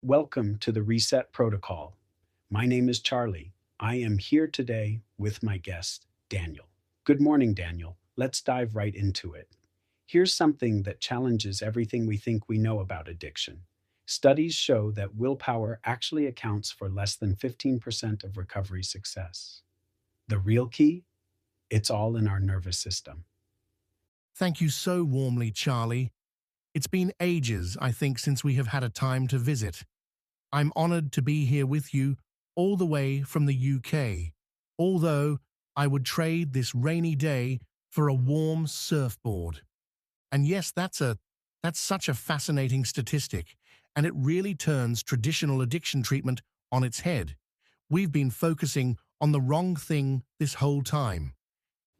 Welcome to the Reset Protocol. My name is Charlie. I am here today with my guest, Daniel. Good morning, Daniel. Let's dive right into it. Here's something that challenges everything we think we know about addiction. Studies show that willpower actually accounts for less than 15% of recovery success. The real key? It's all in our nervous system. Thank you so warmly, Charlie. It's been ages, I think, since we have had a time to visit. I'm honored to be here with you all the way from the UK, although I would trade this rainy day for a warm surfboard. And yes, that's such a fascinating statistic, and it really turns traditional addiction treatment on its head. We've been focusing on the wrong thing this whole time.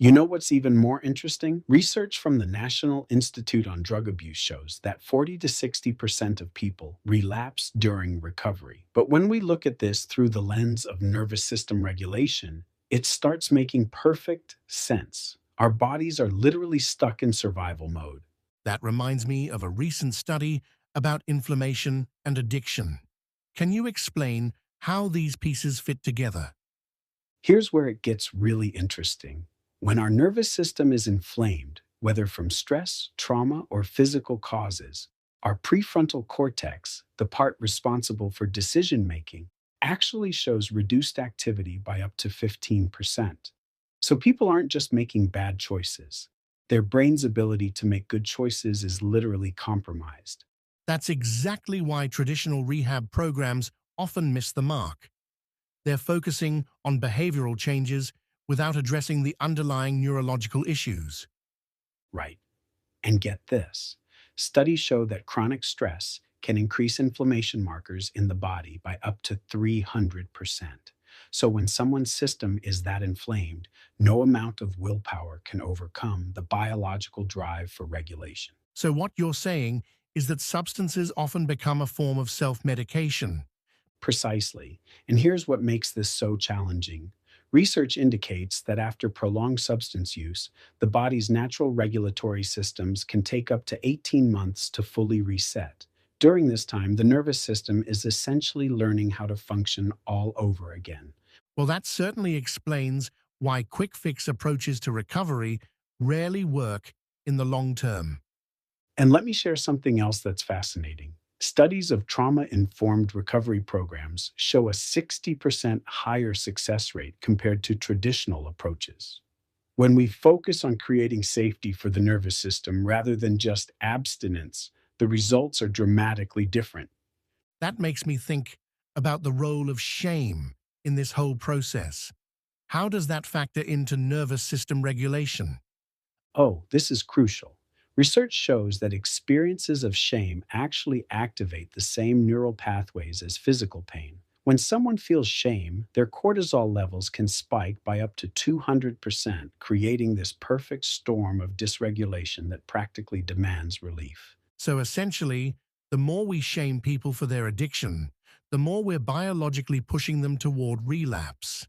You know what's even more interesting? Research from the National Institute on Drug Abuse shows that 40 to 60% of people relapse during recovery. But when we look at this through the lens of nervous system regulation, it starts making perfect sense. Our bodies are literally stuck in survival mode. That reminds me of a recent study about inflammation and addiction. Can you explain how these pieces fit together? Here's where it gets really interesting. When our nervous system is inflamed, whether from stress, trauma, or physical causes, our prefrontal cortex, the part responsible for decision making, actually shows reduced activity by up to 15%. So people aren't just making bad choices. Their brain's ability to make good choices is literally compromised. That's exactly why traditional rehab programs often miss the mark. They're focusing on behavioral changes without addressing the underlying neurological issues. Right. And get this, studies show that chronic stress can increase inflammation markers in the body by up to 300%. So when someone's system is that inflamed, no amount of willpower can overcome the biological drive for regulation. So, what you're saying is that substances often become a form of self medication. Precisely. And here's what makes this so challenging. Research indicates that after prolonged substance use, the body's natural regulatory systems can take up to 18 months to fully reset. During this time, the nervous system is essentially learning how to function all over again. Well, that certainly explains why quick fix approaches to recovery rarely work in the long term. And let me share something else that's fascinating. Studies of trauma informed recovery programs show a 60% higher success rate compared to traditional approaches. When we focus on creating safety for the nervous system rather than just abstinence, the results are dramatically different. That makes me think about the role of shame in this whole process. How does that factor into nervous system regulation? Oh, this is crucial. Research shows that experiences of shame actually activate the same neural pathways as physical pain. When someone feels shame, their cortisol levels can spike by up to 200%, creating this perfect storm of dysregulation that practically demands relief. So essentially, the more we shame people for their addiction, the more we're biologically pushing them toward relapse.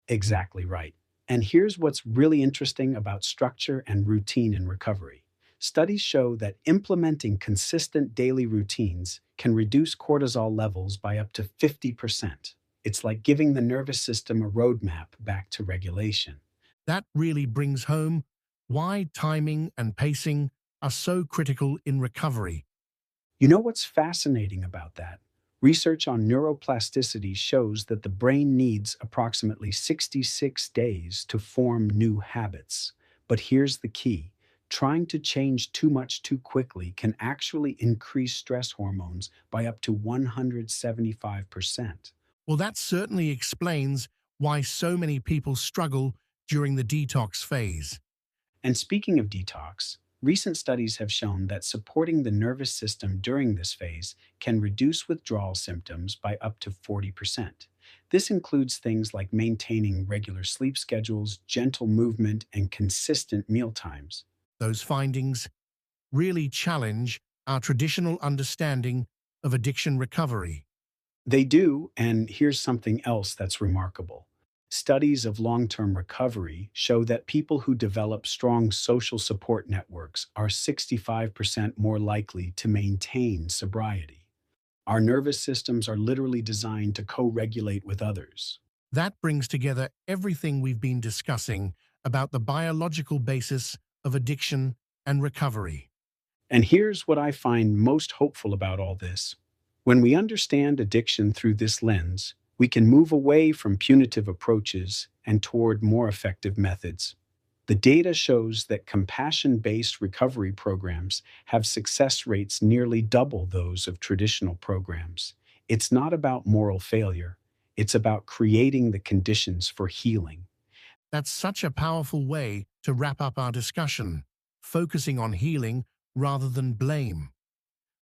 Exactly right. And here's what's really interesting about structure and routine in recovery. Studies show that implementing consistent daily routines can reduce cortisol levels by up to 50%. It's like giving the nervous system a roadmap back to regulation. That really brings home why timing and pacing are so critical in recovery. You know what's fascinating about that? Research on neuroplasticity shows that the brain needs approximately 66 days to form new habits. But here's the key, trying to change too much too quickly can actually increase stress hormones by up to 175%. Well, that certainly explains why so many people struggle during the detox phase. And speaking of detox, recent studies have shown that supporting the nervous system during this phase can reduce withdrawal symptoms by up to 40%. This includes things like maintaining regular sleep schedules, gentle movement, and consistent meal times. Those findings really challenge our traditional understanding of addiction recovery. They do, and here's something else that's remarkable. Studies of long term recovery show that people who develop strong social support networks are 65% more likely to maintain sobriety. Our nervous systems are literally designed to co-regulate with others. That brings together everything we've been discussing about the biological basis of addiction and recovery. And here's what I find most hopeful about all this. When we understand addiction through this lens, we can move away from punitive approaches and toward more effective methods. The data shows that compassion based recovery programs have success rates nearly double those of traditional programs. It's not about moral failure, it's about creating the conditions for healing. That's such a powerful way to wrap up our discussion, focusing on healing rather than blame.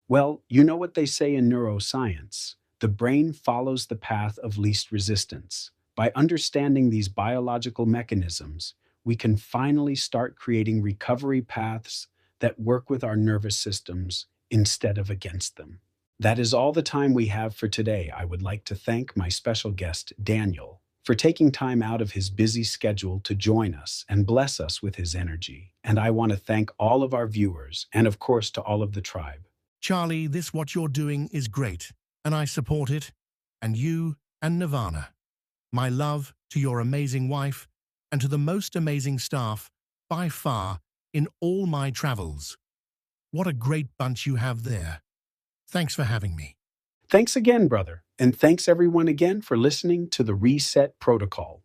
Well, you know what they say in neuroscience: the brain follows the path of least resistance. By understanding these biological mechanisms, we can finally start creating recovery paths that work with our nervous systems instead of against them. That is all the time we have for today. I would like to thank my special guest, Daniel, for taking time out of his busy schedule to join us and bless us with his energy. And I want to thank all of our viewers and, of course, to all of the tribe. Charlie, this what you're doing is great, and I support it. And you and Nirvana. My love to your amazing wife and to the most amazing staff, by far, in all my travels. What a great bunch you have there. Thanks for having me. Thanks again, brother. And thanks everyone again for listening to the Reset Protocol.